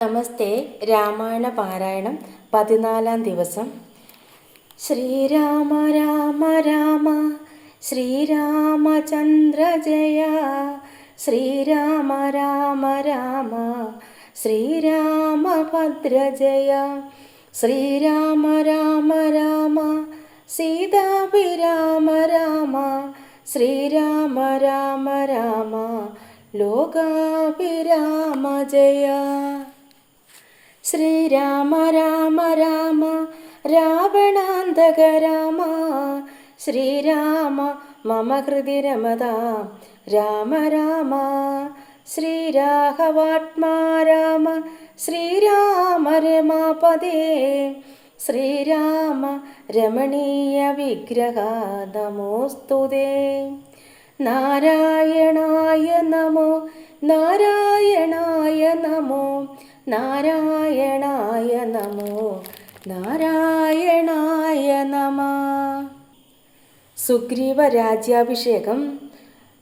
നമസ്തേ. രാമായണ പാരായണം 14-ാം ദിവസം. ശ്രീരാമ രാമ രാമ ശ്രീരാമചന്ദ്ര ജയ. ശ്രീരാമ രാമ രാമ ശ്രീരാമഭദ്ര ജയ. ശ്രീരാമ രാമ രാമ സീതാഭിരാമ രാമ. ശ്രീരാമ രാമ രാമ ലോകാഭിരാമ ജയ. ശ്രീരാമ രാമ രാമ രാവണാന്തക രാമ. ശ്രീരാമ മമ ഹൃദി രമതാം രാമ രാമ. ശ്രീരാഘവാത്മാ രാമ ശ്രീരാമ രമാപദേ. ശ്രീരാമ രമണീയ വിഗ്രഹ നമോസ്തുതേ. നാരായണായ നമോ നാരായണായ നമോ നാരായണായ നമോ നാരായണായ നമഃ. സുഗ്രീവ രാജ്യാഭിഷേകം.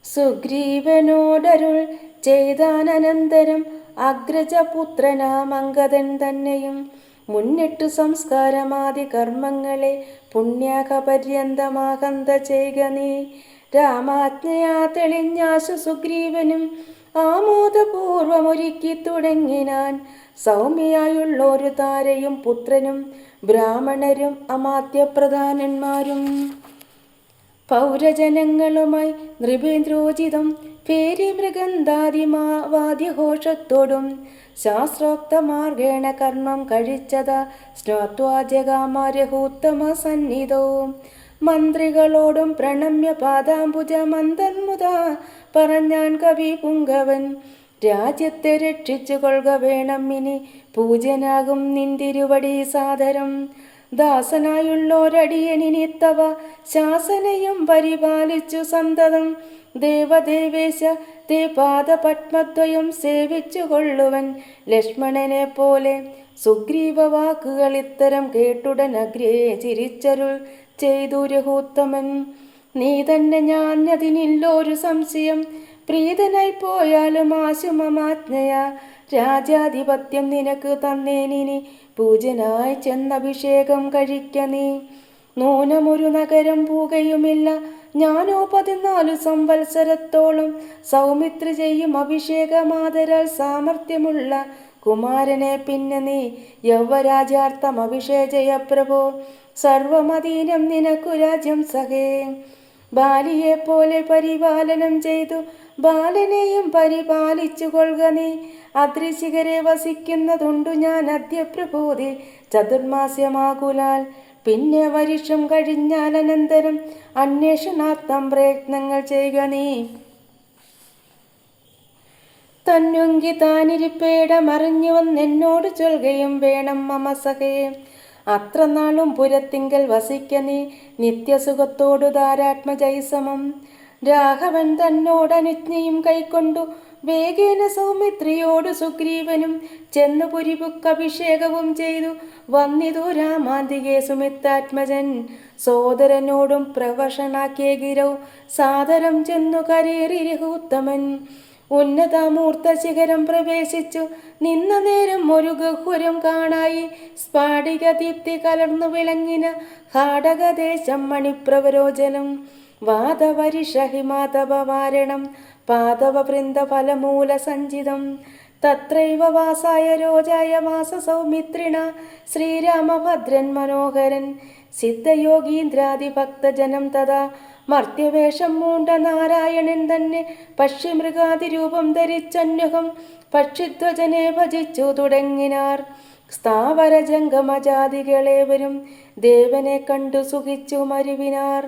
സുഗ്രീവനോടരുൾ ചെയ്താനന്തരം അഗ്രജപുത്രനാം അംഗദൻ തന്നെയും മുന്നിട്ടു സംസ്കാരമാദി കർമ്മങ്ങളെ പുണ്യാകപര്യന്തമാകന്ത ചെയ്യുക നീ. രാമാജ്ഞയാ തെളിഞ്ഞാശു സുഗ്രീവനും ആമോദപൂർവമൊരുക്കി തുടങ്ങിനാൻ. സൗമ്യയായുള്ളൊരു താരയും പുത്രനും ബ്രാഹ്മണരും അമാത്യപ്രധാനന്മാരും പൗരജനങ്ങളുമായി നൃപേന്ദ്രോചിതം പേരി മൃഗന്ധാദിമാവാദ്യഘോഷത്തോടും ശാസ്ത്രോക്തമാർഗേണ കർമ്മം കഴിച്ചത സ്നാത്വാ ജഗാമാര്യഹൂത്തമ സന്നിധവും. മന്ത്രികളോടും പ്രണമ്യ പാദാംബുജ മന്ദന്മുത പറഞ്ഞാൻ കവി പുങ്കവൻ. രാജ്യത്തെ രക്ഷിച്ചു കൊള്ളുക വേണം ഇനി, പൂജനാകും നിന്തിരുവടി സാദരം. ദാസനായുള്ളോരടിയനിനി തവ ശാസനയും പരിപാലിച്ചു സന്തതം. ദേവദേവേശ തേ പാദപത്മദ്വയം സേവിച്ചു കൊള്ളുവൻ ലക്ഷ്മണനെ പോലെ. സുഗ്രീവ വാക്കുകൾ ഇത്തരം കേട്ടുടൻ അഗ്രേ ചിരിച്ചരുൾ ചെയ്തു രഘുത്തമൻ. നീ തന്നെ ഞാനതിനില്ലൊരു സംശയം, പ്രീതനായി പോയാലും ആശുമമാജ്ഞയ. രാജാധിപത്യം നിനക്ക് തന്നേനിനി, പൂജനായി ചെന്നഭിഷേകം കഴിക്ക നീ. നൂനമൊരു നഗരം പൂകയുമില്ല ഞാനോ 14 സംവത്സരത്തോളം. സൗമിത്രി ചെയ്യും അഭിഷേകമാതരാൽ സാമർഥ്യമുള്ള കുമാരനെ പിന്നെ നീ യൗവരാജ്യാർത്ഥം അഭിഷേചയ പ്രഭോ. സർവമധീനം നിനക്കു രാജ്യം സഹേ. ബാലിയെ പോലെ പരിപാലനം ചെയ്തു ബാലനെയും പരിപാലിച്ചു കൊള്ളുക നീ. അദ്രിശിഖരെ വസിക്കുന്നതുണ്ടു ഞാൻ അദ്യ പ്രഭോതി ചതുർമാസ്യമാകുലാൽ. പിന്നെ വർഷം കഴിഞ്ഞാൽ അനന്തരം അന്വേഷണാർത്ഥം പ്രയത്നങ്ങൾ ചെയ്യുക നീ. തന്നുങ്കി താനിരിപ്പേടമറിഞ്ഞു വന്നെന്നോട് ചൊൽകയും വേണം മമ സഖേ. അത്ര നാളും പുരത്തിങ്കൽ വസിക്ക നീ നിത്യസുഖത്തോടു ധാരാത്മജൈസമം. രാഘവൻ തന്നോടനുജ്ഞയും കൈക്കൊണ്ടു വേഗേന സൗമിത്രിയോടു സുഗ്രീവനും ചെന്നു പുരിപുക്കഭിഷേകവും ചെയ്തു വന്നിതു രാമാന്തികേ സുമിത്താത്മജൻ. സോദരനോടും പ്രവശനാക്കിയ ഗിരൗ സാദരം ചെന്നു കരേറി രഘുത്തമൻ. ഉന്നതമൂർത്ത ശിഖരം പ്രവേശിച്ചു നിന്ന നേരം ഒരു ഗഹ്വരം കാണായി. സ്ഫാടിക ദീപ്തി കലർന്നു വിളങ്ങിന ഹാടകദേശം മണിപ്രവരോചനം. വാതവരിഷ ഹിമാതപവാരണം പാതവ വൃന്ദ ഫലമൂല സഞ്ചിതം. തത്രൈവ വാസായ രോജായ മാസ സൗമിത്രിണ ശ്രീരാമഭദ്രൻ മനോഹരൻ. സിദ്ധയോഗീന്ദ്രാദിഭക്തജനം തഥാ മർത്യവേഷം മൂണ്ട നാരായണൻ തന്നെ പക്ഷിമൃഗാതിരൂപം ധരിച്ചന്യുഹം പക്ഷിധ്വജനെ ഭജിച്ചു തുടങ്ങിനാർ. സ്ഥാവര ജംഗമജാതികളേവരും ദേവനെ കണ്ടു സുഖിച്ചു മരുവിനാർ.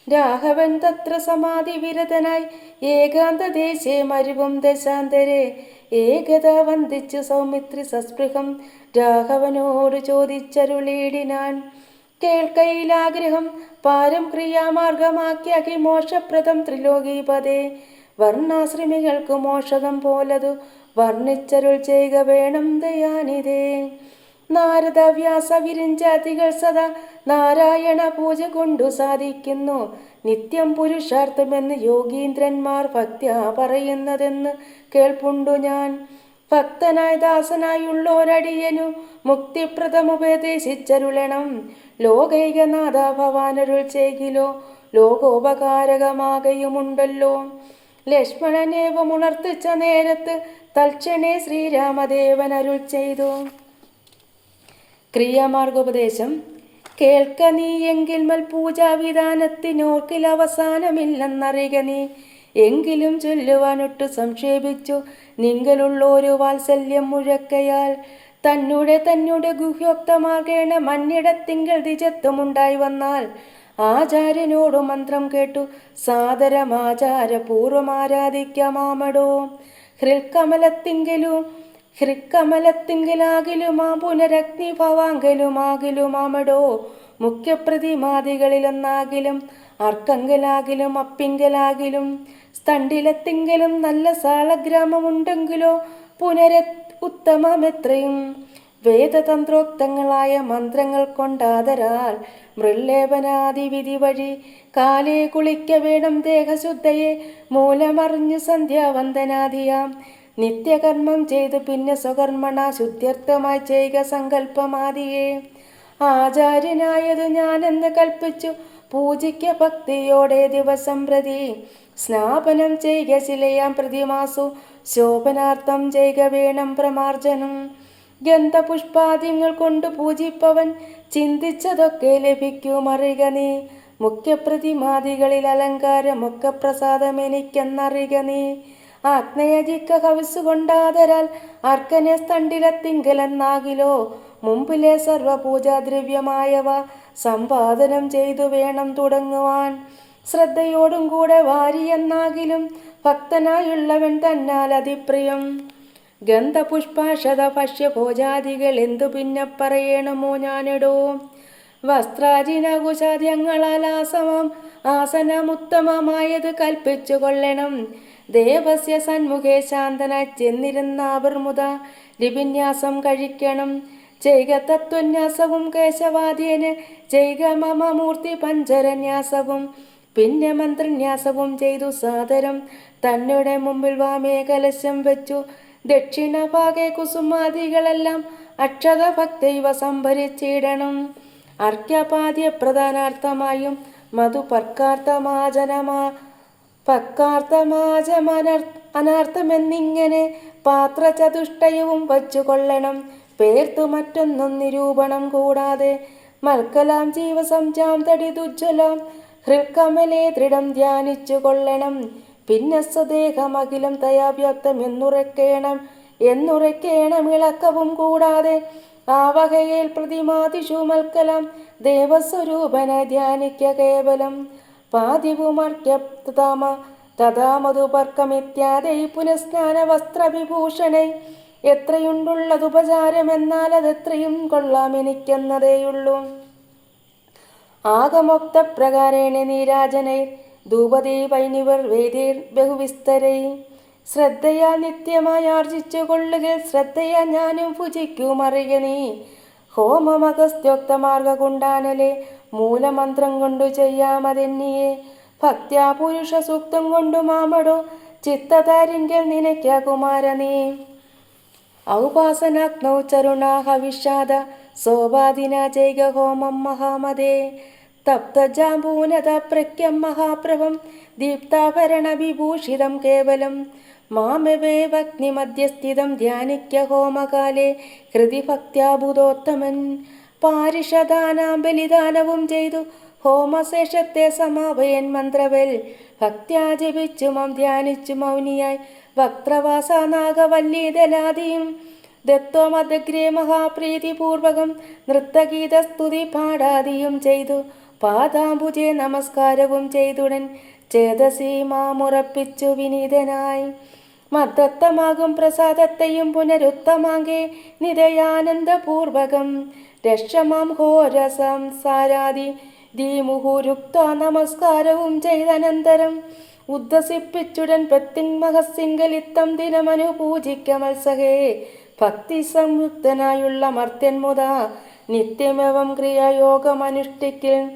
രാഘവൻ തത്ര സമാധി വിരതനായി ഏകാന്തദേശേ മരുവും ദശാന്തരെ. ഏകത വന്ദിച്ചു സൗമിത്രി സസ്പൃഹം രാഘവനോട് ചോദിച്ചരുളീടിനാൻ. കേൾക്കയിലാഗ്രഹം പാരം ക്രിയാമാർഗമാക്കി അഹിമോഷപ്രദം ത്രിലോകീപതേ. വർണ്ണാശ്രമികൾക്കു മോഷകം പോലതു വർണ്ണിച്ചരുൾ ചെയ്യുക വേണം ദയാനിധേ. നാരദ വ്യാസ വിരിഞ്ചാതികൾ സദാ നാരായണ പൂജ കൊണ്ടു സാധിക്കുന്നു. നിത്യം പുരുഷാർത്ഥമെന്ന് യോഗീന്ദ്രന്മാർ ഭക്ത്യാ പറയുന്നതെന്ന് കേൾപ്പുണ്ടു ഞാൻ. ഭക്തനായ ദാസനായുള്ളോരടിയനു മുക്തിപ്രദമുപദേശിച്ചരുളണം. ലോകൈകനാഥ ഭവാനരുൾ ചെയ്കിലോ ലോകോപകാരകമാകയുമുണ്ടല്ലോ. ലക്ഷ്മണനേവം ഉണർത്തിച്ച നേരത്ത് തൽക്ഷണേ ശ്രീരാമദേവൻ അരുൾ ചെയ്തു. ക്രിയാമാർഗോപദേശം. കേൾക്ക നീ എങ്കിൽ മൽപൂജാവിധാനത്തിനോർക്കിൽ അവസാനമില്ലെന്നറിക നീ. എങ്കിലും ചൊല്ലുവാനൊട്ടു സംക്ഷേപിച്ചു നിങ്കലുള്ളൊരു വാത്സല്യം മുഴക്കയാൽ. തന്നെ ഗുഹ്യോക്തമാർഗേണ മന്നിടത്തിങ്കൽ ദ്വിജത്വമുണ്ടായി വന്നാൽ ആചാര്യനോടു മന്ത്രം കേട്ടു സാദരമാചാരപൂർവമാരാധിക്കാമാമടോ. ഹൃക്കമലത്തിങ്കലാകിലുമാ പുനരഗ്നി ഭവാങ്കലുമാകിലുമാമടോ. മുഖ്യപ്രതിമാദികളിലൊന്നാകിലും അർക്കങ്കലാകിലും അപ്പിങ്കലാകിലും സ്തണ്ടിലത്തിങ്കലും നല്ല സാളഗ്രാമമുണ്ടെങ്കിലോ ഉത്തമമെത്രയും. വേദതന്ത്രോക്തങ്ങളായ മന്ത്രങ്ങൾ കൊണ്ടാദരാൽ മൃല്ലേപനാദിവിധി വഴി കാലേ കുളിക്ക വേണം ദേഹശുദ്ധയെ മൂലമറിഞ്ഞു സന്ധ്യാവന്ദനാദിയാം നിത്യകർമ്മം ചെയ്തു പിന്നെ സ്വകർമ്മണ ശുദ്ധ്യർത്ഥമായി ചെയ്യുക സങ്കല്പമാദിയെ. ആചാര്യനായതു ഞാനെന്ന് കൽപ്പിച്ചു പൂജിക്ക ഭക്തിയോടെ ദിവസം പ്രതി. സ്നാപനം ചെയ്യുക ശിലയാം പ്രതിമാസു ശോഭനാർത്ഥം ചെയ്യുക വേണം പ്രമാർജനം. ഗന്ധപുഷ്പാദ്യങ്ങൾ കൊണ്ട് പൂജിപ്പവൻ ചിന്തിച്ചതൊക്കെ ലഭിക്കുമറിക നീ. മുഖ്യപ്രതിമാദികളിൽ അലങ്കാരമൊക്കെ പ്രസാദമെനിക്കെന്നറിക നീ. ആഗ്നയജിക്ക ഹവിസുകൊണ്ടാദരാൽ അർക്കനെ സ്തണ്ടിലത്തിങ്കലെന്നാകിലോ മുമ്പിലെ സർവപൂജാദ്രവ്യമായവ സമ്പാദനം ചെയ്തു വേണം തുടങ്ങുവാൻ. ശ്രദ്ധയോടും കൂടെ വാരിയെന്നാകിലും ഭക്തനായുള്ളവൻ തന്നാൽ അതിപ്രിയം. ഗന്ധപുഷ്പാക്ഷത ഭക്ഷ്യഭോജാദികൾ എന്തു പിന്നെ പറയണമോ ഞാനിടോ. വസ്ത്രാജിനകുശാദ്യങ്ങളാൽ ആസനമുത്തമമായത് കൽപ്പിച്ചു കൊള്ളണം. ദേവസ്യ സന്മുഖേ ശാന്തനായി ചെന്നിരുന്നാവർ മുത ലിപിന്യാസം കഴിക്കണം. ചെയ്ക തത്വന്യാസവും കേശവാദ്യന് ചെയ്ക മമ മൂർത്തി പഞ്ചരന്യാസവും പിന്നെ മന്ത്രന്യാസവും ചെയ്തു സാദരം തന്നെ മുമ്പിൽ വാമേ കലശം വെച്ചു. ദക്ഷിണഭാഗെ കുസുമാദികളെല്ലാം അക്ഷത ഭക്തൈവ സംഭരിച്ചിടണം. അർഘ്യപാദ്യ പ്രധാനാർത്ഥമായും അനാർത്ഥമെന്നിങ്ങനെ പാത്രചതുഷ്ടയവും വച്ചു കൊള്ളണം. പേർത്തു മറ്റൊന്നും നിരൂപണം കൂടാതെ മൽക്കലാം ജീവസംജാം തടിതുജ്വലാം ഹൃൽക്കമലേ ദൃഢം ധ്യാനിച്ചു കൊള്ളണം. പിന്നെ സ്വദേഹമഖിലം തയാവ്യക്തം എന്നുറയ്ക്കേണം ഇളക്കവും കൂടാതെ. ആ വകയിൽ പ്രതിമാതിഷു മൽക്കലാം ദേവസ്വരൂപന ധ്യാനിക്ക കേവലം. പാതിവുമർക്ക തഥാ മധുപർക്കമിത്യാദി പുനഃസ്നാന വസ്ത്രവിഭൂഷണൈ. എത്രയുണ്ടുള്ളതുപചാരമെന്നാൽ അതെത്രയും കൊള്ളാം എനിക്കെന്നതേയുള്ളൂ. ആകമോക്തപ്രകാരേണ നീരാജനൈ ധൂപദീപൈനിവർ വേദീർ ബഹുവിസ്തരൈ. ശ്രദ്ധയാ നിത്യമായി ആർജിച്ചു കൊള്ളുക ശ്രദ്ധയാ ഞാനും ഭുജിക്കുമറിയ നീ. ഹോമമഗസ്ത്യോക്തമാർഗ കൊണ്ടാനലെ മൂലമന്ത്രം കൊണ്ടു ചെയ്യാമതെന്നിയെ. ഭക്ത്യാ പുരുഷ സൂക്തം കൊണ്ടു മാമടോ ചിത്തതാരിങ്കൽ നിനയ്ക്ക കുമാര നീ. ഔപാസനാഗ്നൗ ചരുണാഹ വിഷാദ സോപാദിന ജൈക ഹോമം മഹാമതേ. തപ്തജാംബൂനത പ്രഖ്യം മഹാപ്രഭം ദീപ്താഭരണ വിഭൂഷിതം കേവലം. മാമവേവഗ്നിമധ്യസ്ഥിതം ധ്യാനിക്ക ഹോമകാലേ ഹൃദിഭക്ത്യാബുധോത്തമൻ. പാരിഷദാനാം ബലിദാനവും ചെയ്തു ഹോമശേഷത്തെ സമാപയൻ മന്ത്രവൽ. ഭക്ത്യാ ജപിച്ചു മം ധ്യാനിച്ചു മൗനിയായി വക്രവാസാനാഗവല്ലീതലാദിയും ദത്വമദഗ്രേ മഹാപ്രീതിപൂർവകം നൃത്തഗീതസ്തുതി പാടാദിയും ചെയ്തു പാദാംബുജെ നമസ്കാരവും ചെയ്തുടൻ ചേതസി മാമുറപ്പിച്ചു വിനീതനായി. മദ്ദത്തമാകും പ്രസാദത്തെയും പുനരുത്തമാങ്കേ നിതയാനന്ദപൂർവകം രക്ഷമാം ഘോരസംസാരാദി ദീമുഹുരുക്ത നമസ്കാരവും ചെയ്തനന്തരം ഉദ്ദസിപ്പിച്ചുടൻ പ്രത്യങ്മഹസിംഗലിത്തം ദിനമനു പൂജിക്ക മത്സഹേ. ഭക്തി സംയുക്തനായുള്ള മർത്യന്മുത നിത്യമേവം ക്രിയായോഗമനുഷ്ഠിക്കൽ.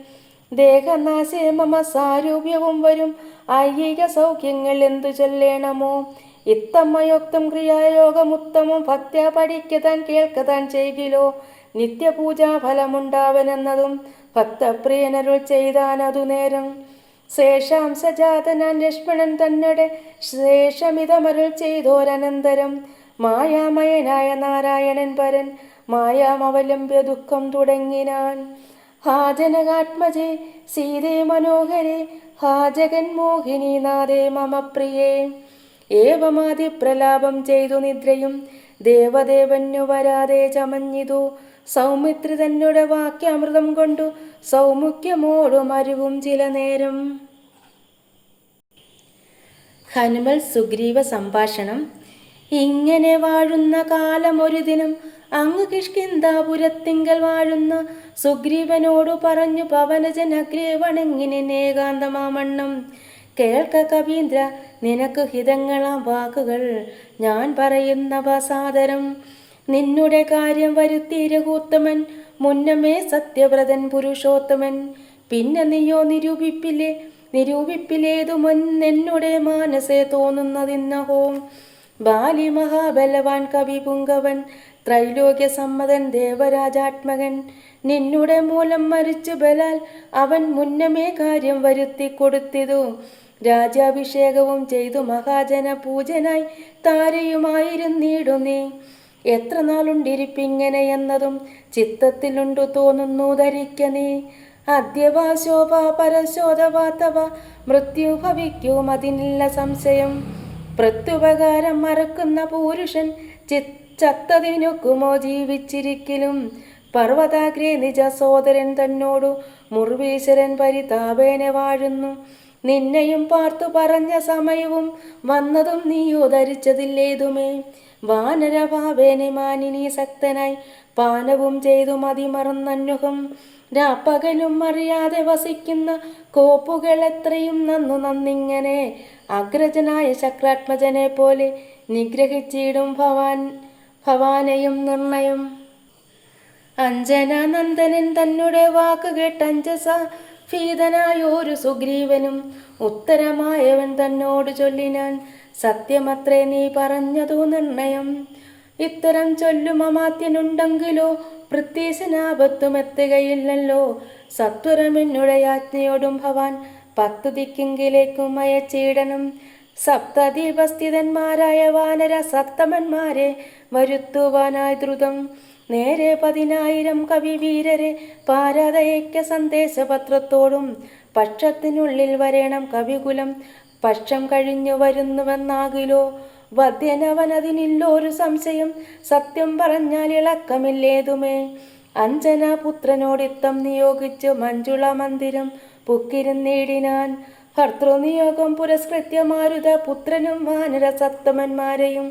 ദേഹനാശേ മമ സാരൂപ്യവും വരും ഐഹിക സൗഖ്യങ്ങൾ എന്തു ചൊല്ലേണമോ. ഇത്തമ്മയോക്തം ക്രിയായോഗമുത്തമം ഭക്ത്യാ പഠിക്കതാൻ കേൾക്കതാൻ ചെയ്കിലോ നിത്യപൂജാഫലമുണ്ടാവനെന്നതും ഭക്തപ്രിയനരുൾ ചെയ്താനതു നേരം. ശേഷാംശജാതനാൻ ലക്ഷ്മണൻ തന്നടെ ശേഷമിതമരുൾ ചെയ്തോരനന്തരം. മായാമയനായ നാരായണൻ പരൻ മായാമവലംബ്യ ദുഃഖം തുടങ്ങിനാൻ. ഹാ ജനകാത്മജേ സീതേ മനോഹരേ ഹാ ജഗന്മോഹിനി നാഥേ മമ പ്രിയേ. ഏവമാതിപ്രലാപം ചെയ്തു നിദ്രയും ദേവദേവനു വരാതെ ചമഞ്ഞിതു. സൗമിത്രി തന്നെ വാക്യാമൃതം കൊണ്ടു സൗമുഖ്യമോടും അരുവും ചില നേരം. ഹനുമൽ സുഗ്രീവ സംഭാഷണം. ഇങ്ങനെ വാഴുന്ന കാലമൊരു ദിനം അങ്ങ് കിഷ്കിന്ധാപുരത്തിങ്കൽ വാഴുന്ന സുഗ്രീവനോടു പറഞ്ഞു പവനജനഗ്രേ വണങ്ങിനേകാന്തമാമണ്ണം. കേൾക്ക കവീന്ദ്ര നിനക്ക് ഹിതങ്ങളാം വാക്കുകൾ ഞാൻ പറയുന്നവ സാദരം. നിന്നുടെ കാര്യം വരുത്തി രഘൂത്തമൻ മുന്നമേ സത്യവ്രതൻ പുരുഷോത്തമൻ. പിന്നെ നീയോ നിരൂപിപ്പിലേതു മുന്നെന്നുടെ മാനസേ തോന്നുന്നതിന്നഹോ. ബാലി മഹാബലവാൻ കവി പുങ്കവൻ ത്രൈലോക്യ സമ്മതൻ ദേവരാജാത്മകൻ. നിന്നുടെ മൂലം മരിച്ചു ബലാൽ അവൻ മുന്നമേ കാര്യം വരുത്തി കൊടുത്തിതു. രാജ്യാഭിഷേകവും ചെയ്തു മഹാജന പൂജനായി താരയുമായിരുന്നിടു നീ. എത്ര നാളുണ്ടിരിപ്പിങ്ങനെ എന്നതും ചിത്തത്തിലുണ്ടു തോന്നുന്നു ധരിക്ക നീ. അദ്യവാ ശോഭ പരശോധവാത്തവ മൃത്യു ഭവിക്കും അതിനില്ല സംശയം. പ്രത്യുപകാരം മറക്കുന്ന പുരുഷൻ ചത്തതിനൊക്കുമോ ജീവിച്ചിരിക്കലും. പർവ്വതാഗ്രേ നിജ സോദരൻ തന്നോടു മുർവീശ്വരൻ പരിതാപേന വാഴുന്നു. നിന്നെയും പാർത്തു പറഞ്ഞ സമയവും വന്നതും നീയോ ധരിച്ചതില്ലേതുമേ. വാനരഭാവേനെ മാനിനി സക്തനായി പാനവും ചെയ്തു മതിമറന്നന്യുഹം. രാപ്പകലും അറിയാതെ വസിക്കുന്ന കോപ്പുകൾ എത്രയും നന്നിങ്ങനെ. അഗ്രജനായ ശക്രാത്മജനെ പോലെ നിഗ്രഹിച്ചിടും ഭവാനെയും നിർണയം. അഞ്ജനാനന്ദനൻ തന്നെ വാക്ക് കേട്ടഞ്ജസ ഭീതനായോരു സുഗ്രീവനും ഉത്തരമായവൻ തന്നോട് ചൊല്ലിനാൻ. സത്യമത്രേ നീ പറഞ്ഞതു നിർണയം. ഇത്തരം ചൊല്ലും അമാത്യനുണ്ടെങ്കിലോ പ്രത്യീശനാപത്തുമെത്തുകയില്ലല്ലോ. സത്വരമെന്നുടെ യാജ്ഞയോടും ഭവാൻ 10 ദിക്കിങ്കിലേക്കും അയച്ചിടണം. സപ്തദീപസ്ഥിതന്മാരായ വാനര സപ്തമന്മാരെ വരുത്തുവാനായി ദ്രുതം. നേരെ 10,000 കവിവീരരെ പാരാതയയ്ക്ക സന്ദേശപത്രത്തോടും. പക്ഷത്തിനുള്ളിൽ വരേണം കവികുലം പക്ഷം കഴിഞ്ഞു വരുന്നുവെന്നാകിലോ. വധ്യനവനതിനില്ലൊരു സംശയം സത്യം പറഞ്ഞാൽ ഇളക്കമില്ലേതുമേ. അഞ്ജനാപുത്രനോടിത്തം നിയോഗിച്ചു മഞ്ജുള മന്ദിരം പുക്കിരുന്നിടിനാൻ. ഭർത്തൃനിയോഗം പുരസ്കൃത്യ മാരുത പുത്രനും വാനര സപ്തമന്മാരെയും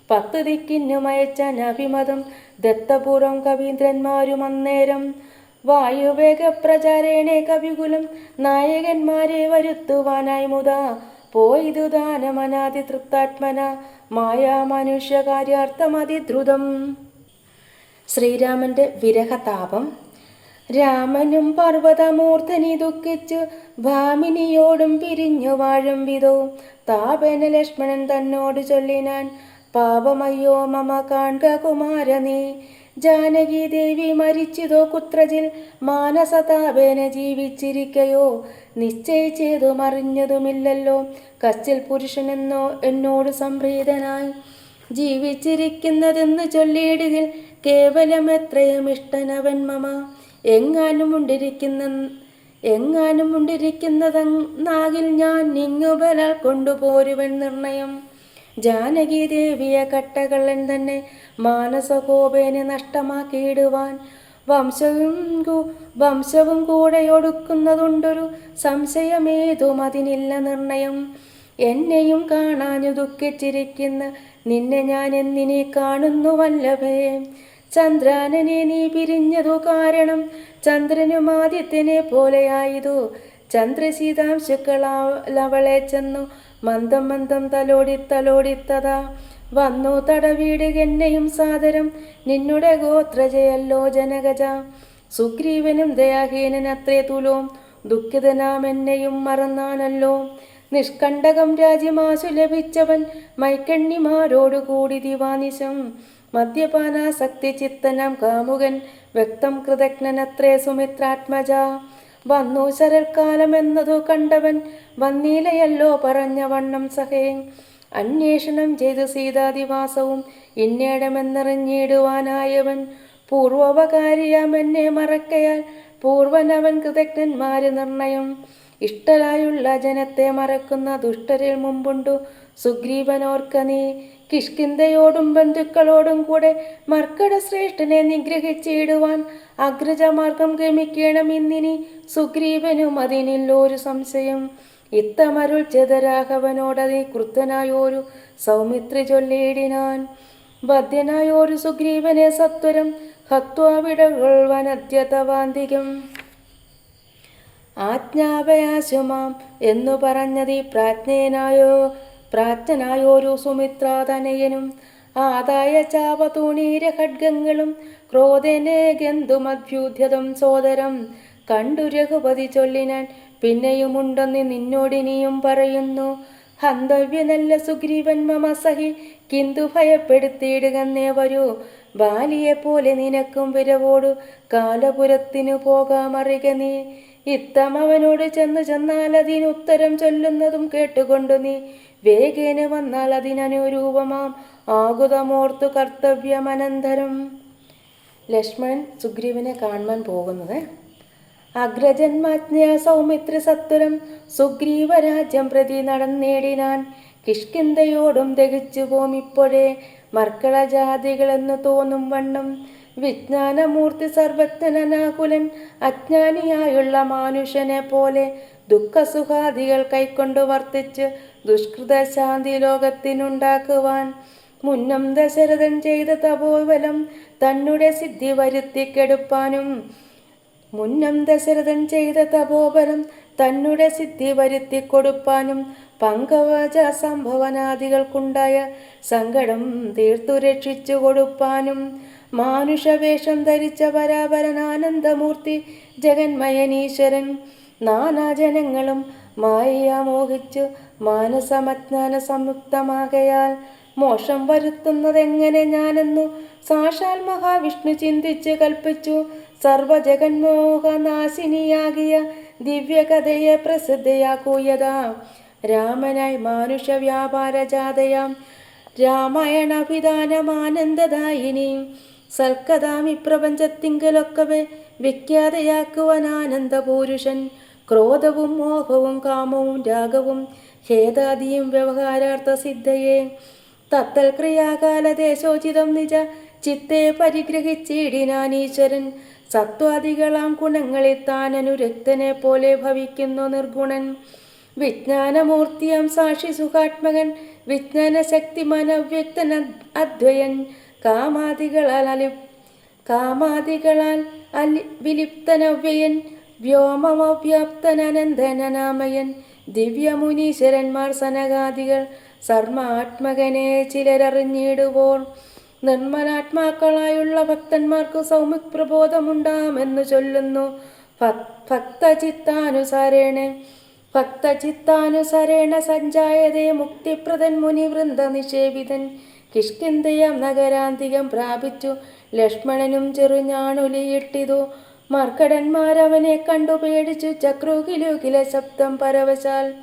10 ദിക്കിനും അയച്ചാൻ അഭിമതം ദത്തപൂർവം കവീന്ദ്രന്മാരും അന്നേരം. വായുവേഗപ്രചാരേണേ കവികുലം നായകന്മാരെ വരുത്തുവാനായി മുതാ പോയിതു ദാനമനാതി തൃപ്താത്മന മായാ മനുഷ്യകാര്യാർത്ഥമതിദ്രുതം. ശ്രീരാമന്റെ വിരഹതാപം. രാമനും പർവ്വതമൂർധനി ദുഃഖിച്ചു ഭാമിനിയോടും പിരിഞ്ഞു വാഴും വിധോ. താപേന ലക്ഷ്മണൻ തന്നോട് ചൊല്ലിനാൻ. പാപമയ്യോ മമ കാൺക കുമാര നീ. ജാനകി ദേവി മരിച്ചിതോ കുത്രജിൽ മാനസതാപേന ജീവിച്ചിരിക്കയോ. നിശ്ചയിച്ചതു മറിഞ്ഞതുമില്ലല്ലോ കച്ചിൽ പുരുഷനെന്നോ എന്നോട് സംപ്രീതനായി. ജീവിച്ചിരിക്കുന്നതെന്ന് ചൊല്ലിയിടുകിൽ കേവലം എത്രയും ഇഷ്ടനവൻ മമ. എങ്ങാനും ഉണ്ടിരിക്കുന്നതെന്നാകിൽ ഞാൻ നിങ്ങുബലാൽ കൊണ്ടുപോരുവൻ നിർണയം. ജാനകി ദേവിയെ കട്ടകള്ളൻ തന്നെ മാനസകോപേനെ നഷ്ടമാക്കിയിടുവാൻ. വംശവും കൂടെ ഒടുക്കുന്നതുണ്ടൊരു സംശയമേതും അതിനില്ല നിർണയം. എന്നെയും കാണാഞ്ഞു ദുഃഖിച്ചിരിക്കുന്ന നിന്നെ ഞാൻ എന്നിനെ കാണുന്നുവല്ലവേ. ചന്ദ്രാനനെ നീ പിരിഞ്ഞതു കാരണം ചന്ദ്രനും ആദിത്യനെ പോലെയായതു. ചന്ദ്രശീതാംശുക്കളവളെ ചെന്നു മന്ദം മന്ദം തലോടിത്തതാ. വന്നു തടവീടുകെന്നെയും സാദരം നിന്നുടെ ഗോത്രജയല്ലോ ജനകജ. സുഗ്രീവനും ദയാഹീനൻ അത്രേ തുലോം ദുഃഖിതനാം എന്നെയും മറന്നാനല്ലോ. നിഷ്കണ്ടകം രാജ്യമാശു ലഭിച്ചവൻ മൈക്കണ്ണിമാരോടുകൂടി ദിവാനിശം മദ്യപാനാസക്തി ചിത്തനം കാമുകൻ വ്യക്തം കൃതജ്ഞനത്രേ സുമിത്രാത്മജ. വന്നു ശരൽക്കാലമെന്നതു കണ്ടവൻ വന്നീലയല്ലോ പറഞ്ഞ വണ്ണം സഹേ. അന്വേഷണം ചെയ്തു സീതാദിവാസവും ഇന്നേടമെന്നറിഞ്ഞിടുവാനായവൻ പൂർവോപകാരിയാമെന്നെ മറക്കയാൽ പൂർവനവൻ കൃതജ്ഞന്മാര് നിർണയം. ഇഷ്ടരായുള്ള ജനത്തെ മറക്കുന്ന ദുഷ്ടരിൽ മുമ്പുണ്ടു സുഗ്രീവനോർക്ക നീ. കിഷ്കിന്ധയോടും ബന്ധുക്കളോടും കൂടെ മർക്കട ശ്രേഷ്ഠനെ നിഗ്രഹിച്ചിടുവാൻ അഗ്രജമാർഗം ഗമിക്കണം ഇന്നിനി സുഗ്രീവനും അതിനില്ലൊരു സംശയം. ഇത്തമരുൾ ചെതരാഘവനോടതി ക്രുദ്ധനായോരു സൗമിത്രി ചൊല്ലിയിടിനാൻ. വധ്യനായോരു സുഗ്രീവനെ സത്വരം ഹത്വാവിടകൊൾവനദ്യതവാന്തികം. ആജ്ഞാപയാശുമാം എന്നു പറഞ്ഞതി പ്രാജ്ഞനായോരു സുമിത്രാതനയനും ആദായ ചാപതൂണീര ഖഡ്ഗങ്ങളും ക്രോധനെ ഗന്ധുമഭ്യൂദ്യതം സോദരം കണ്ടു രഘുപതി ചൊല്ലിനാൻ. പിന്നെയുമുണ്ടെന്ന് നിന്നോടിനിയും പറയുന്നു. ഹന്തവ്യനല്ല സുഗ്രീവൻ മമ സഹി കിന്തു ഭയപ്പെടുത്തിയിടുകന്നേ വരൂ. ബാലിയെപ്പോലെ നിനക്കും വിരവോടു കാലപുരത്തിനു പോകാമറിക നീ. ഇത്തം അവനോട് ചെന്നാൽ അതിനുത്തരം ചൊല്ലുന്നതും കേട്ടുകൊണ്ടു നീ വേഗേന വന്നാൽ അതിനനുരൂപമാം ആകുതമോർത്തു കർത്തവ്യമനന്തരം. ലക്ഷ്മണൻ സുഗ്രീവനെ കാണുവാൻ പോകുന്നത്. അഗ്രജന്മാജ്ഞ സൗമിത്രി സത്വരം സുഗ്രീവരാജ്യം പ്രതി നടന്നേടിനാൻ. കിഷ്കിന്ധയോടും ദഹിച്ചു പോമിപ്പോഴേ മർക്കളജാതികളെന്നു തോന്നും വണ്ണം. വിജ്ഞാനമൂർത്തി സർവജ്ഞനാകുലൻ അജ്ഞാനിയായുള്ള മാനുഷനെ പോലെ ദുഃഖസുഖാദികൾ കൈക്കൊണ്ടു വർത്തിച്ച് ദുഷ്കൃത ശാന്തി ലോകത്തിനുണ്ടാക്കുവാൻ മുന്നം ദശരഥൻ ചെയ്ത തപോബലം തന്നുടെ സിദ്ധി വരുത്തിക്കെടുപ്പാനും തന്നുടെ സിദ്ധി വരുത്തിക്കൊടുപ്പാനും പങ്കവച സംഭവനാദികൾക്കുണ്ടായ സങ്കടം തീർത്തു രക്ഷിച്ചു കൊടുപ്പാനും മാനുഷവേഷം ധരിച്ച പരാപരനാനന്ദമൂർത്തി ജഗന്മയനീശ്വരൻ നാനാജനങ്ങളും മായ മോഹിച്ചു മാനസമജ്ഞാന സംയുക്തമാകയാൽ മോഷം വരുത്തുന്നതെങ്ങനെ ഞാനെന്നു സാക്ഷാൽ മഹാവിഷ്ണു ചിന്തിച്ച് കൽപ്പിച്ചു. സർവജഗന്മോഹനാശിനിയാകിയ ദിവ്യകഥയെ പ്രസിദ്ധയാക്കൂയതാ രാമനായി മാനുഷ വ്യാപാരജാതയാം രാമായണാഭിധാനമാനന്ദദായിനി. സൽക്കഥാമി പ്രപഞ്ചത്തിങ്കലൊക്കവെ വിഖ്യാതയാക്കുവാൻ ആനന്ദപൂരുഷൻ. ക്രോധവും മോഹവും കാമവും രാഗവും ഹേതാദിയും വ്യവഹാരാർത്ഥ സിദ്ധയെ തത്തൽ ക്രിയാകാലദേശോചിതം നിജ ചിത്തെ പരിഗ്രഹിച്ചിടിനാനീശ്വരൻ. സത്വാദികളാം ഗുണങ്ങളിൽ താൻ അനുരക്തനെ പോലെ ഭവിക്കുന്നു നിർഗുണൻ. വിജ്ഞാനമൂർത്തിയാം സാക്ഷി സുഖാത്മകൻ വിജ്ഞാനശക്തിമാൻ അവ്യക്തൻ അദ്വയൻ. കാമാദികളാൽ വിലിപ്തനവ്യയൻ വ്യോമമവ്യാപ്തനനന്ദനാമയൻ. ദിവ്യമുനീശ്വരന്മാർ സനകാദികൾ സർമാത്മകനെ ചിലരറിഞ്ഞിടുവോർ. നിർമ്മലാത്മാക്കളായുള്ള ഭക്തന്മാർക്ക് സൗമ്യക് പ്രബോധമുണ്ടാമെന്നു ചൊല്ലുന്നു. ഭക്തചിത്താനുസരേണ സഞ്ജായതേ മുക്തിപ്രദൻ മുനിവൃന്ദ നിഷേവിതൻ. കിഷ്കിന്ധയാം നഗരാന്തികം പ്രാപിച്ചു ലക്ഷ്മണനും ചെറുഞാണുലിയിട്ടിതു. മർക്കടന്മാരവനെ കണ്ടു പേടിച്ചു ചക്രുകിലുകില ശബ്ദം പരവശാൽ.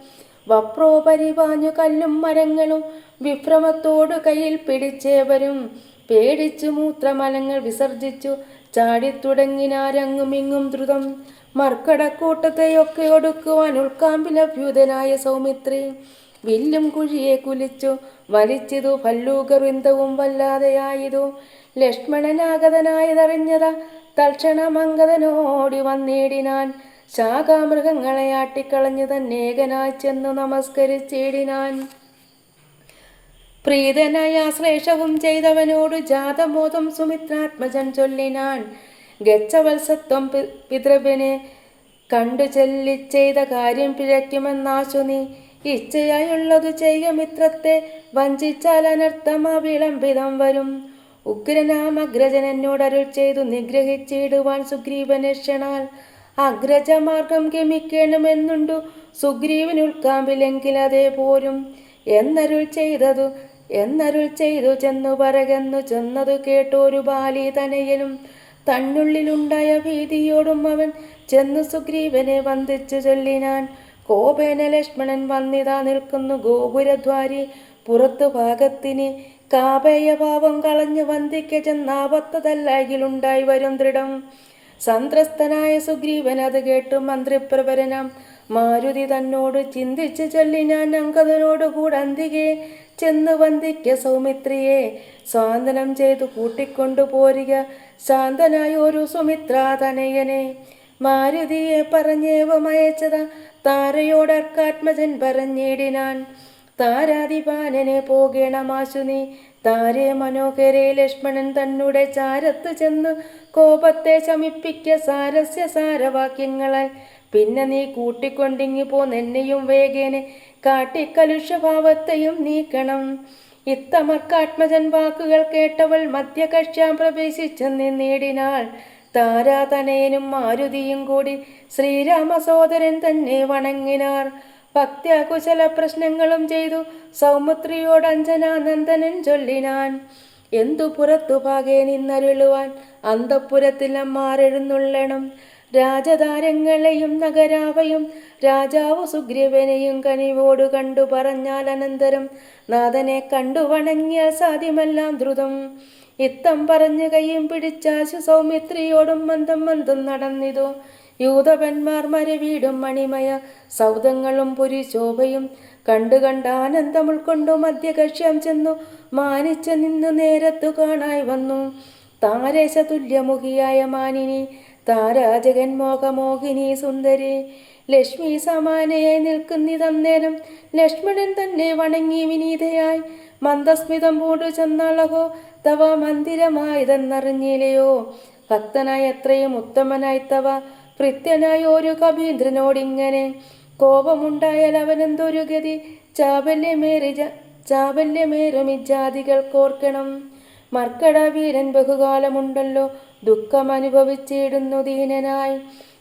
വപ്രോപരിപാഞ്ഞു കല്ലും മരങ്ങളും വിഭ്രമത്തോടു കയ്യിൽ പിടിച്ചേവരും പേടിച്ചു മൂത്രമലങ്ങൾ വിസർജിച്ചു ചാടിത്തുടങ്ങിനാരങ്ങുമിങ്ങും ദ്രുതം. മർക്കടക്കൂട്ടത്തെയൊക്കെ ഒടുക്കുവാൻ ഉൾക്കാമ്പിലഭ്യൂതനായ സൗമിത്രി വില്ലും കുഴിയെ കുലിച്ചു വലിച്ചിതു. ഭല്ലൂകവൃന്ദവും വല്ലാതെയായതു. ലക്ഷ്മണനാഗതനായതറിഞ്ഞത തൽക്ഷണമംഗതനോടി വന്നിടിനാൻ. ശാഖാമൃഗങ്ങളെ ആട്ടിക്കളഞ്ഞു തന്നേകനായി ചെന്നു നമസ്കരിച്ചിടിനാൻ. പ്രീതനായ ആശ്ലേഷവും ചെയ്തവനോടു ജാതബോധം സുമിത്രാത്മജൻ ചൊല്ലിനാൻ. ഗച്ഛവത്സത്വം പിതൃവിനെ കണ്ടു ചൊല്ലിച്ചെയ്ത കാര്യം പിഴയ്ക്കുമെന്നാശു നീ. ഇച്ഛയായുള്ളതു ചെയ്യ മിത്രത്തെ വഞ്ചിച്ചാൽ അനർത്ഥമാ വിളംബിതം വരും. ഉഗ്രനാമഗ്രജൻ എന്നോടരുൾ ചെയ്തു നിഗ്രഹിച്ചിടുവാൻ സുഗ്രീവനെ ക്ഷണാൽ അഗ്രജമാർഗം ഗമിക്കണമെന്നുണ്ടു സുഗ്രീവനുൾക്കാമ്പിലെങ്കിൽ അതേ പോരും എന്നരുൾ ചെയ്തു ചെന്നു പറകെന്നു ചെന്നതു കേട്ടൊരു ബാലി തനയനും തന്നുള്ളിലുണ്ടായ ഭീതിയോടും അവൻ ചെന്നു സുഗ്രീവനെ വന്ദിച്ചു ചൊല്ലിനാൻ. കോപേന ലക്ഷ്മണൻ വന്നിതാ നിൽക്കുന്നു ഗോപുരദ്വാരി പുറത്തു ഭാഗത്തിന്. കാപേയഭാവം കളഞ്ഞു വന്ദിക്ക ചെന്നാപത്തതല്ലായിലുണ്ടായി വരും ദൃഢം. സന്ത്രസ്തനായ സുഗ്രീവൻ അത് കേട്ടു മന്ത്രിപ്രവരനാം മാരുതി തന്നോട് ചിന്തിച്ചു ചൊല്ലിനാൻ. അങ്കദനോട് കൂടന്തികെ ചെന്നു വന്ദിക്ക സൗമിത്രിയെ സ്വാന്തനം ചെയ്തു കൂട്ടിക്കൊണ്ടു പോരുക ശാന്തനായ ഒരു സുമിത്രാതനയനെ. മാരുതിയെ പറഞ്ഞേവമയച്ചത താരയോടർക്കാത്മജൻ പറഞ്ഞിടിനാൻ. താരാതിപാനനെ പോകേണമാശു നീ താരേ മനോഹരെ. ലക്ഷ്മണൻ തന്നുടെ ചാരത്ത് ചെന്ന് കോപത്തെ ശമിപ്പിക്ക സാരസ്യ സാരവാക്യങ്ങളാൽ. പിന്നെ നീ കൂട്ടിക്കൊണ്ടിങ്ങി പോന്നെന്നെയും വേഗേനെ കാട്ടിക്കലുഷഭാവത്തെയും നീക്കണം. ഇത്തമർക്കാത്മജൻ വാക്കുകൾ കേട്ടവൾ മധ്യകക്ഷ്യാം പ്രവേശിച്ചെന്ന് നേടിനാൾ. താരാതനയനും മാരുതിയും കൂടി ശ്രീരാമസോദരൻ തന്നെ വണങ്ങിനാർ. ഭക്ത്യാകുശല പ്രശ്നങ്ങളും ചെയ്തു സൗമിത്രിയോട് അഞ്ജനാനന്ദനൻ ചൊല്ലിനാൻ. എന്തു പുറത്തു പാകെ നിന്നരുളുവാൻ അന്തഃപുരത്തിൽ അമ്മാരെഴുന്നുള്ളണം. രാജതാരങ്ങളെയും നഗരാവയും രാജാവു സുഗ്രീവനെയും കനിവോടു കണ്ടു പറഞ്ഞാൽ അനന്തരം നാഥനെ കണ്ടു വണങ്ങിയാൽ സാധ്യമെല്ലാം ദ്രുതം. ഇത്തം പറഞ്ഞു കയ്യും പിടിച്ചാശു സൗമിത്രിയോടും മന്ദം മന്ദം നടന്നിതു. യൂതപന്മാർ മരവീടും മണിമയ സൗധങ്ങളും പുരിശോഭയും കണ്ടാനന്ദം ഉൾക്കൊണ്ടു മധ്യകക്ഷ്യം ചെന്നു മാനിച്ചു നിന്നു നേരത്തു കാണായി വന്നു. താരേശ തുല്യമുഖിയായ മാനിനി താരാജകൻ മോഹമോഹിനി സുന്ദരി ലക്ഷ്മി സമാനയായി നിൽക്കുന്നിതന്നേരം. ലക്ഷ്മണൻ തന്നെ വണങ്ങി വിനീതയായി മന്ദസ്മിതം പൂണ്ടു ചെന്നളകോ തവ മന്ദിരമായതെന്നറിഞ്ഞില്ലയോ. ഭക്തനായി അത്രയും ഉത്തമനായി തവ ഭൃത്യനായ ഒരു കവീന്ദ്രനോടിങ്ങനെ കോപമുണ്ടായാൽ അവനെന്തൊരു ഗതി. ചാബല്യമേറുമിജാതികൾ കോർക്കണം. മർക്കട വീരൻ ബഹുകാലമുണ്ടല്ലോ ദുഃഖമനുഭവിച്ചിടുന്നു ദീനനായി.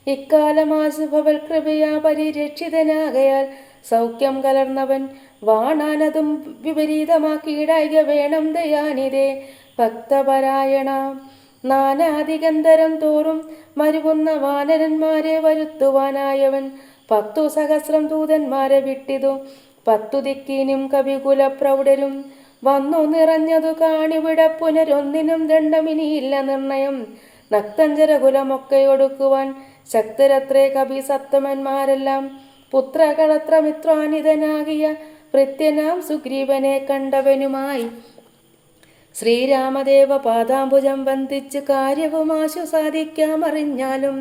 ഇക്കാലമാശുഭവൽ കൃപയാ പരിരക്ഷിതനാകയാൽ സൗഖ്യം കലർന്നവൻ വാണാനതും വിപരീതമാക്കിയിടായിക വേണം ദയാനിതേ ഭക്തപരായണ. നാനാധികന്ധരം തോറും മരുവുന്ന വാനരന്മാരെ വരുത്തുവാനായവൻ 10 സഹസ്രം ദൂതന്മാരെ വിട്ടിതു. 10 ദിക്കിനും കവികുല പ്രൗഢരും വന്നു നിറഞ്ഞതു കാണിവിട പുനരൊന്നിനും ദണ്ഡമിനിയില്ല നിർണയം. നക്തഞ്ചരകുലമൊക്കെ ഒടുക്കുവാൻ ശക്തരത്രേ കവി സത്തമന്മാരെല്ലാം. പുത്രകളത്രമിത്രാനിതനാകിയ ഭൃത്യനാം സുഗ്രീവനെ കണ്ടവനുമായി ശ്രീരാമദേവ പാദാംബുജം വന്ദിച്ച് കാര്യവുമാശു സാധിക്കാമറിഞ്ഞാലും.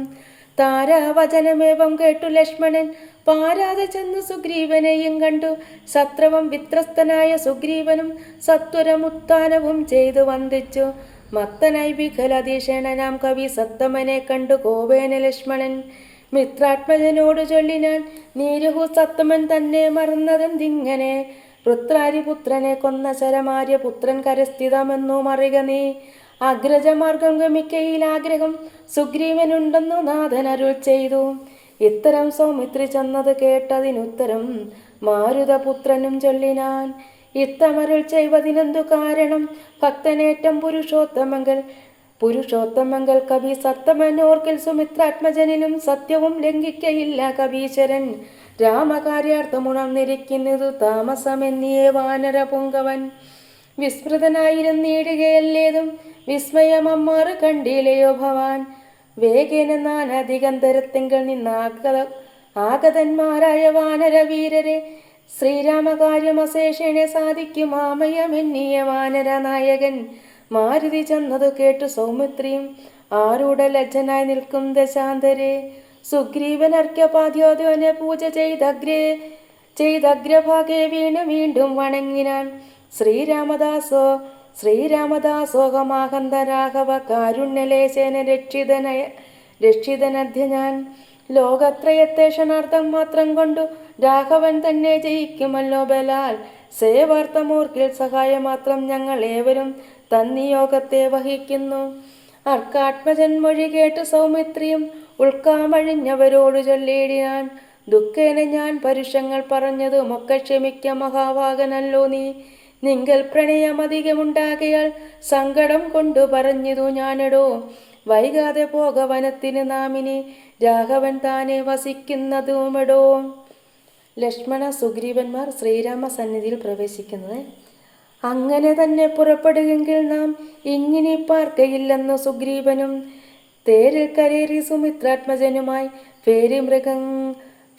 താരാവചനമേവം കേട്ടു ലക്ഷ്മണൻ പാരാതെ ചെന്നു സുഗ്രീവനെയും കണ്ടു. ശത്രവം വിത്രസ്തനായ സുഗ്രീവനും സത്വരമുത്ഥാനവും ചെയ്തു വന്ദിച്ചു. മത്തനായി വികലധീഷണനാം കവി സത്തമനെ കണ്ടു കോപേന ലക്ഷ്മണൻ മിത്രാത്മജനോട് ചൊല്ലിനാൻ. നീരുഹു സത്തമൻ തന്നെ മറന്നതെന്തിങ്ങനെ. വൃത്രാരിപുത്രനെ കൊന്ന ശരമാര്യപുത്രൻ കരസ്ഥിതമെന്നു മറിക നീ. അഗ്രജമാർഗം ഗമിക്കയിൽ ആഗ്രഹം സുഗ്രീവനുണ്ടെന്നു നാഥൻ അരുൾ ചെയ്തു. ഇത്തരം സൗമിത്രി ചെന്നത് കേട്ടതിനുത്തരം മാരുതപുത്രനും ചൊല്ലിനാൻ. ഇത്തമരുൾ ചെയ്വതിനെന്തു കാരണം. ഭക്തനേറ്റം പുരുഷോത്തമങ്കൽ കവി സത്തമനോർക്കിൽ സുമിത്രാത്മജനിലും സത്യവും ലംഘിക്കയില്ല കവീശ്വരൻ. രാമകാര്യാർത്ഥമുണർന്നിരിക്കുന്നതു താമസമെന്നിയേ വാനര പുങ്കവൻ. വിസ്മൃതനായിരുന്നിടുകയല്ലേതും വിസ്മയമമ്മാറ് കണ്ടില്ലയോ ഭവാൻ. വേഗേന നാനധികന്ധരത്തിങ്കൽ ആഗതന്മാരായ വാനരവീരരെ ശ്രീരാമകാര്യമശേഷേണെ സാധിക്കുമാമയമെന്നിയ വാനര നായകൻ. മാരുതി ചെന്നതു കേട്ടു സൗമിത്രിയും ആരൂഢ ലജ്ജനായി നിൽക്കും ദശാന്തരെ. സുഗ്രീവൻ അർഘ്യപാദ്യോധനെ പൂജ ചെയ്തഗ്രഭാഗേ വീണ്ടും വണങ്ങിനാൻ. ശ്രീരാമദാസോഹമാഹന്ത രാഘവ കാരുണ്യലേശേന രക്ഷിതനധ്യ ഞാൻ. ലോകത്രയത്തെ ക്ഷണാർത്ഥം മാത്രം കൊണ്ടു രാഘവൻ തന്നെ ജയിക്കുമല്ലോ ബലാൽ. സേവാർത്ഥമോർക്കിൽ സഹായമാത്രം ഞങ്ങൾ ഏവരും തന്നിയോഗത്തെ വഹിക്കുന്നു. അർക്കാത്മജൻ മൊഴി കേട്ട് സൗമിത്രിയും ഉൾക്കാമഴിഞ്ഞവരോട് ചൊല്ലിയിടിനാൻ. ദുഃഖേന ഞാൻ പരുഷങ്ങൾ പറഞ്ഞതുമൊക്കെ ക്ഷമിക്ക മഹാഭാഗനല്ലോ നീ. നിങ്കൽ പ്രണയമധികമുണ്ടാകയാൽ സങ്കടം കൊണ്ടു പറഞ്ഞതു ഞാനെടോ. വൈകാതെ പോക വനത്തിന് നാമിനി രാഘവൻ താനെ വസിക്കുന്നതുമെടോ. ലക്ഷ്മണ സുഗ്രീവന്മാർ ശ്രീരാമ സന്നിധിയിൽ പ്രവേശിക്കുന്നത്. അങ്ങനെ തന്നെ പുറപ്പെടുകെങ്കിൽ നാം ഇങ്ങിനി പാർക്കയില്ലെന്നു സുഗ്രീവനും തേരിൽ കരേറി സുമിത്രാത്മജനുമായി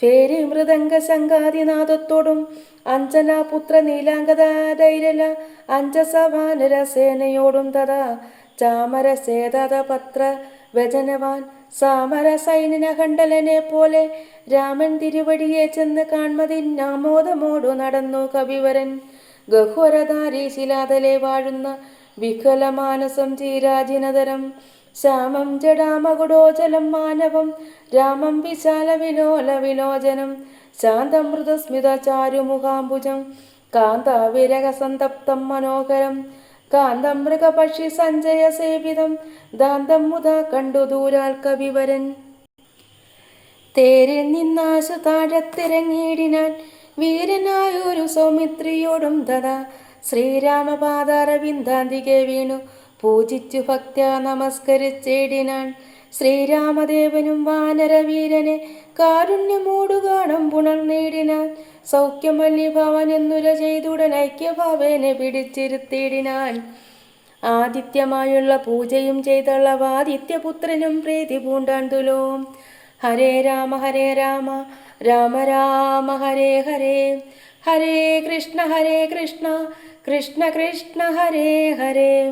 ഫേരി മൃദംഗ ശങ്കാദിനാദത്തോടും അഞ്ജനാപുത്ര നീലാംഗധൈരല അഞ്ജസവാനര സേനയോടും തഥാ ചാമര ശേതപത്ര വ്യജനവാൻ സാമര സൈനിന ഖണ്ഡലനെ പോലെ രാമൻ തിരുവടിയെ ചെന്ന് കാൺമതിന്നാമോദമോടു നടന്നു കവിവരൻ. ഗഹ്വരധാരി ശിലാതലെ വാഴുന്ന വികലമാനസം ചീരാജിനതരം ശ്യാമം ജടാമകുടോജലം മാനവം രാമം വിശാല വിലോല വിലോചനം ശാന്തം മൃദുസ്മിത ചാരുമുഖാംബുജം കാന്താവിരക സന്തപ്തം മനോഹരം കാന്തം മൃഗപക്ഷി സഞ്ജയ സേവിതം ദാന്തം മുതാ കണ്ടു ദൂരാൽ കവിവരൻ. തേരിൽ നിന്നാശു താഴത്തിറങ്ങിയിടിനാൻ വീരനായൊരു സൗമിത്രിയോടും തഥാ ശ്രീരാമപാദാരവിന്ദാന്തികെ വീണു പൂജിച്ചു ഭക്ത്യാ നമസ്കരിച്ചിടിനാൻ. ശ്രീരാമദേവനും വാനരവീരനെ കാരുണ്യമോടു കാണും പുണർന്നിടിനാൻ. സൗഖ്യമല്ലിഭവനെന്നുര ചെയ്തുടൻ ഐക്യഭാവേനെ പിടിച്ചിരുത്തിയിടിനാൻ. ആദിത്യമായുള്ള പൂജയും ചെയ്തളവാദിത്യപുത്രനും പ്രീതി പൂണ്ടാൻ തുലോം. ഹരേ രാമ രാമ രാമ ഹരേ ഹരേ, ഹരേ കൃഷ്ണ കൃഷ്ണ കൃഷ്ണ ഹരേ ഹരേ.